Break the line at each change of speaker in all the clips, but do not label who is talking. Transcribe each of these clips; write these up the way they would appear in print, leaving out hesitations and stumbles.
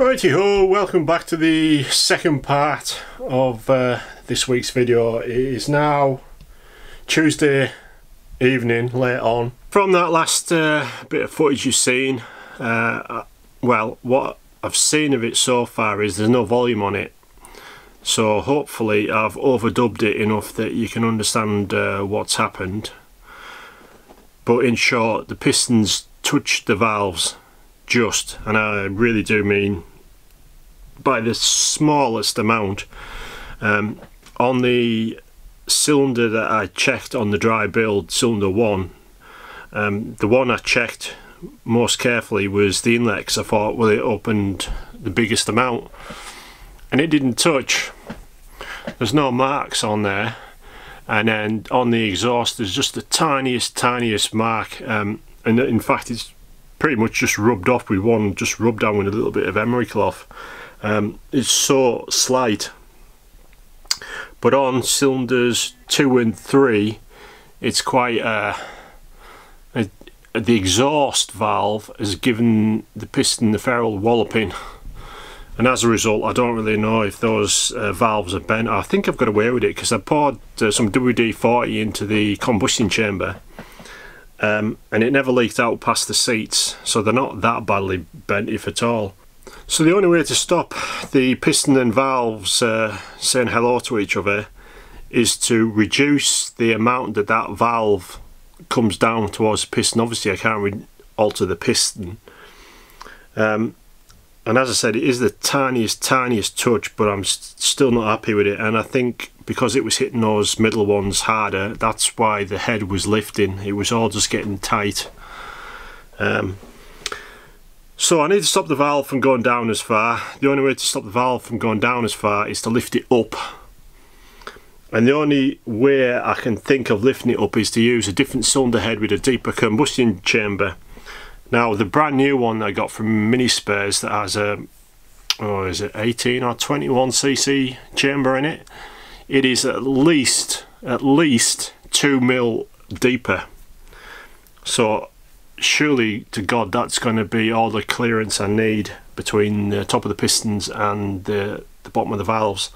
Righty ho, welcome back to the second part of this week's video. It is now Tuesday evening, late on. From that last bit of footage you've seen, well, what I've seen of it so far is there's no volume on it. So hopefully I've overdubbed it enough that you can understand what's happened. But in short, the pistons touched the valves just, and I really do mean by the smallest amount. On the cylinder that I checked on the dry build, cylinder 1, the one I checked most carefully was the inlet, because I thought, well, it opened the biggest amount, and it didn't touch. There's no marks on there, and then on the exhaust there's just the tiniest mark, and in fact it's pretty much just rubbed off with one, just rubbed down with a little bit of emery cloth. It's so slight, but on cylinders 2 and 3 it's quite the exhaust valve has given the piston the feral walloping, and as a result I don't really know if those valves are bent. I think I've got away with it because I poured some WD-40 into the combustion chamber, and it never leaked out past the seats, so they're not that badly bent, if at all. So the only way to stop the piston and valves saying hello to each other is to reduce the amount that that valve comes down towards the piston. Obviously I can't alter the piston, and as I said, it is the tiniest touch, but I'm still not happy with it, and I think because it was hitting those middle ones harder, that's why the head was lifting. It was all just getting tight. So I need to stop the valve from going down as far. The only way to stop the valve from going down as far is to lift it up. And the only way I can think of lifting it up is to use a different cylinder head with a deeper combustion chamber. Now the brand new one I got from Mini Spares that has a, oh, is it 18 or 21cc chamber in it? It is at least 2mm deeper. So surely to God that's going to be all the clearance I need between the top of the pistons and the bottom of the valves.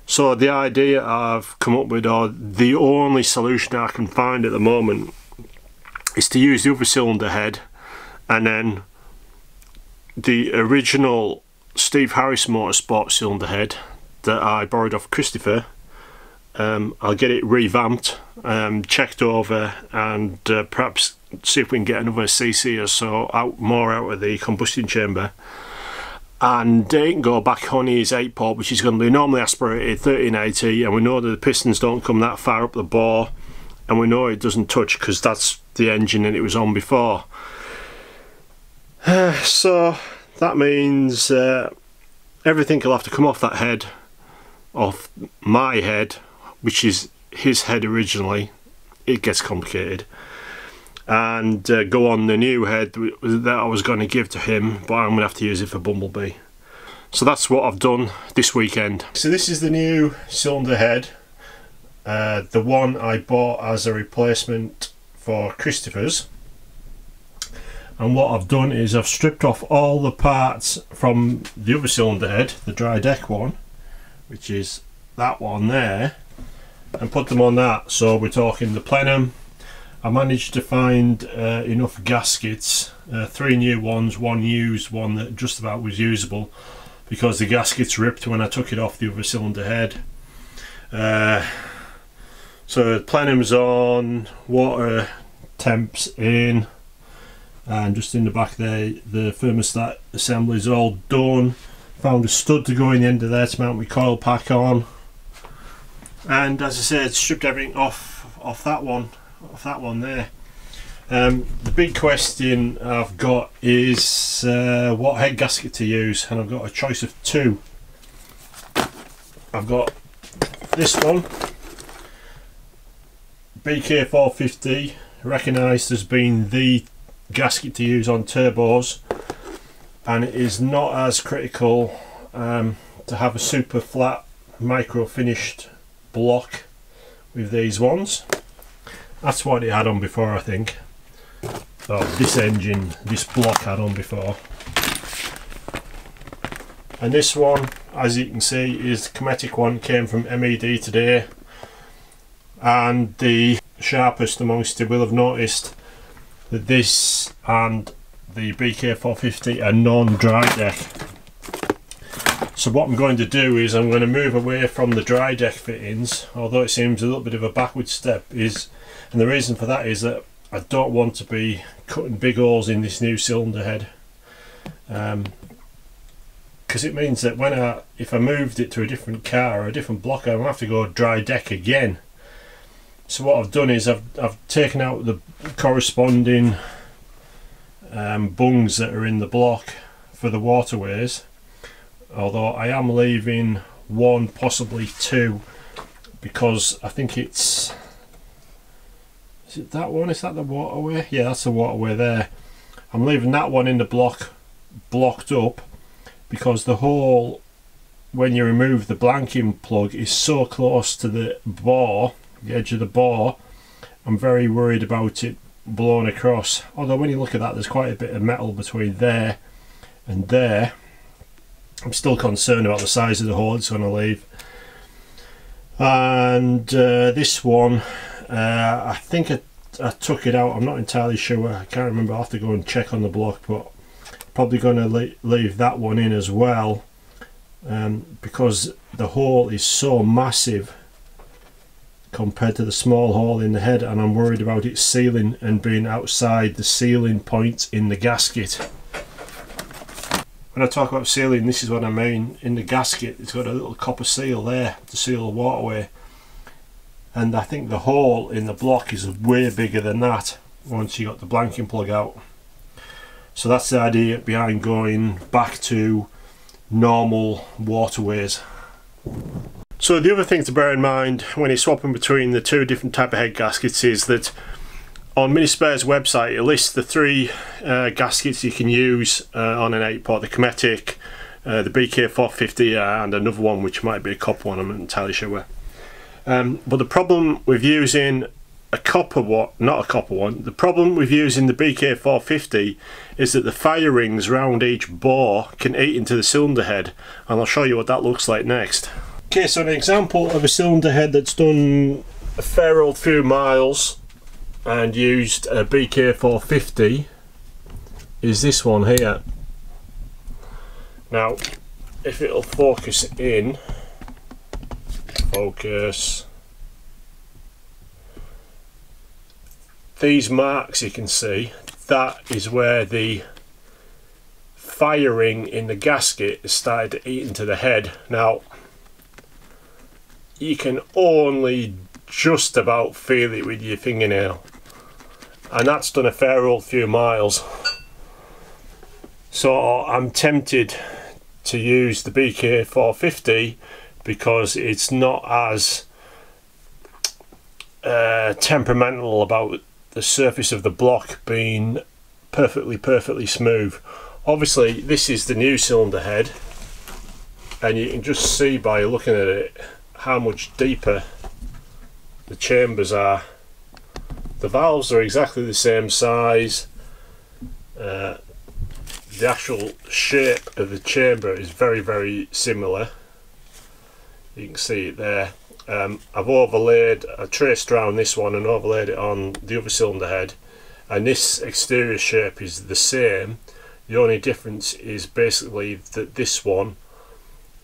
So the idea I've come up with, or the only solution I can find at the moment, is to use the other cylinder head and then the original Steve Harris Motorsport cylinder head that I borrowed off Christopher. I'll get it revamped, checked over, and perhaps see if we can get another cc or so more out of the combustion chamber, and it can go back on his 8-port, which is going to be normally aspirated 1380, and we know that the pistons don't come that far up the bore, and we know it doesn't touch because that's the engine that it was on before. So that means everything will have to come off that head, off my head, which is his head originally. It gets complicated, and go on the new head that I was going to give to him, but I'm going to have to use it for Bumblebee. So that's what I've done this weekend. So this is the new cylinder head, the one I bought as a replacement for Christopher's, and what I've done is I've stripped off all the parts from the other cylinder head, the dry deck one, which is that one there, and put them on that. So we're talking the plenum. I managed to find enough gaskets, 3 new ones, 1 used, one that just about was usable because the gaskets ripped when I took it off the other cylinder head. So the plenum's on, water temps in, and just in the back there the thermostat assembly is all done. Found a stud to go in the end of there to mount my coil pack on, and as I said, stripped everything off that one there. The big question I've got is what head gasket to use, and I've got a choice of 2. I've got this one, BK450, recognised as being the gasket to use on turbos, and it is not as critical to have a super flat micro finished block with these ones. That's what it had on before, I think. Oh, this engine, this block had on before. And this one, as you can see, is the Cometic one, came from MED today. And the sharpest amongst you will have noticed that this and the BK450 are non-dry deck. So what I'm going to do is I'm going to move away from the dry deck fittings, although it seems a little bit of a backward step, and the reason for that is that I don't want to be cutting big holes in this new cylinder head, because it means that if I moved it to a different car or a different block, I'm going to have to go dry deck again. So what I've done is I've taken out the corresponding bungs that are in the block for the waterways, although I am leaving one, possibly two, because I think is it that one? Is that the waterway? Yeah, that's the waterway there. I'm leaving that one in the block blocked up because the hole, when you remove the blanking plug, is so close to the bore, the edge of the bore. I'm very worried about it blown across, although when you look at that, there's quite a bit of metal between there and there. I'm still concerned about the size of the hole it's going to leave. And this one, I think I took it out. I'm not entirely sure. I can't remember. I'll have to go and check on the block, but probably going to leave that one in as well, because the hole is so massive compared to the small hole in the head, and I'm worried about it sealing and being outside the sealing point in the gasket. When I talk about sealing, this is what I mean. In the gasket, it's got a little copper seal there to seal the waterway, and I think the hole in the block is way bigger than that once you got the blanking plug out. So that's the idea behind going back to normal waterways. So the other thing to bear in mind when you're swapping between the two different type of head gaskets is that on Minispare's website it lists the three gaskets you can use on an 8-pot: the Cometic, the BK450, and another one which might be a copper one, I'm not entirely sure where. But the problem with using a copper one, not a copper one, the problem with using the BK450 is that the fire rings round each bore can eat into the cylinder head, and I'll show you what that looks like next. Okay, so an example of a cylinder head that's done a fair old few miles and used a BK450 is this one here. Now, if it'll focus in, focus, these marks you can see, that is where the firing in the gasket has started to eat into the head. Now, you can only just about feel it with your fingernail, and that's done a fair old few miles. So I'm tempted to use the BK450 because it's not as temperamental about the surface of the block being perfectly smooth. Obviously this is the new cylinder head, and you can just see by looking at it how much deeper the chambers are. The valves are exactly the same size. The actual shape of the chamber is very similar. You can see it there. I traced around this one and overlaid it on the other cylinder head, and this exterior shape is the same. The only difference is basically that this one,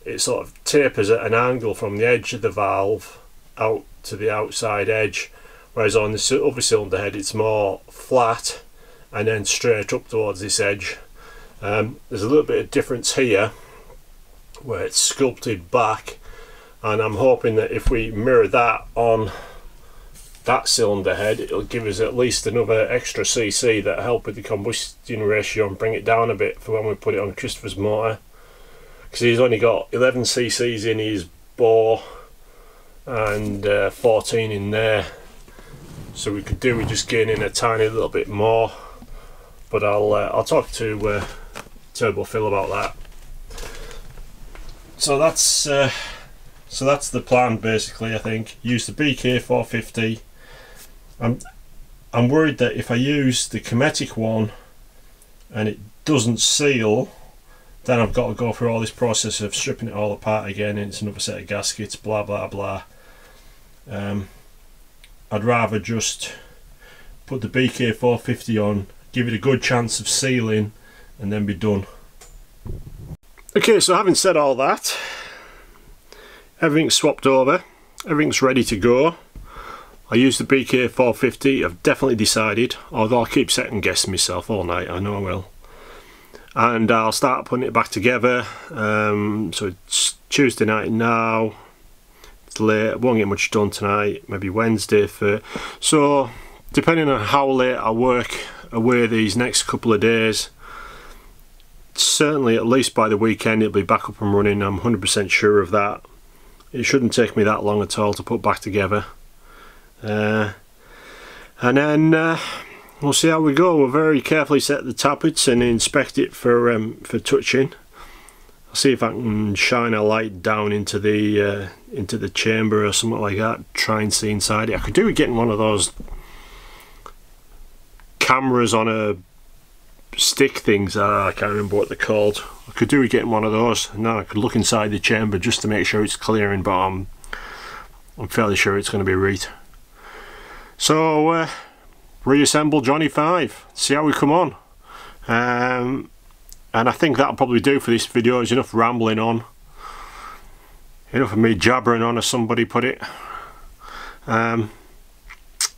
it sort of tapers at an angle from the edge of the valve out to the outside edge, whereas on the other cylinder head it's more flat and then straight up towards this edge. There's a little bit of difference here where it's sculpted back, and I'm hoping that if we mirror that on that cylinder head, it'll give us at least another extra cc that'll help with the combustion ratio and bring it down a bit for when we put it on Christopher's motor, because he's only got 11 cc's in his bore and 14 in there, so we could do with just gaining a tiny little bit more. But I'll talk to Turbo Phil about that. So that's the plan basically. I think use the BK450. I'm worried that if I use the Cometic one and it doesn't seal, then I've got to go through all this process of stripping it all apart again, and it's another set of gaskets, blah blah blah. I'd rather just put the BK450 on, give it a good chance of sealing, and then be done. Okay, so having said all that, everything's swapped over, everything's ready to go. I use the BK450, I've definitely decided, although I'll keep second guessing myself all night, I know I will. And I'll start putting it back together. So it's Tuesday night now, it's late, I won't get much done tonight, maybe Wednesday. So depending on how late I work away these next couple of days, certainly at least by the weekend it'll be back up and running. I'm 100% sure of that. It shouldn't take me that long at all to put back together. And then we'll see how we go. We'll very carefully set the tappets and inspect it for touching. I'll see if I can shine a light down into the chamber or something like that, try and see inside it. I could do with getting one of those cameras on a stick things. I can't remember what they're called. I could do with getting one of those, and now I could look inside the chamber just to make sure it's clearing, but I'm fairly sure it's going to be right. So reassemble Johnny 5, see how we come on. And I think that'll probably do for this video. Is enough rambling on, enough of me jabbering on, as somebody put it. And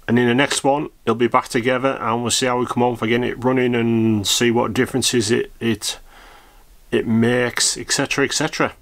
in the next one it'll be back together, and we'll see how we come on for getting it running and see what differences it makes, etc, etc.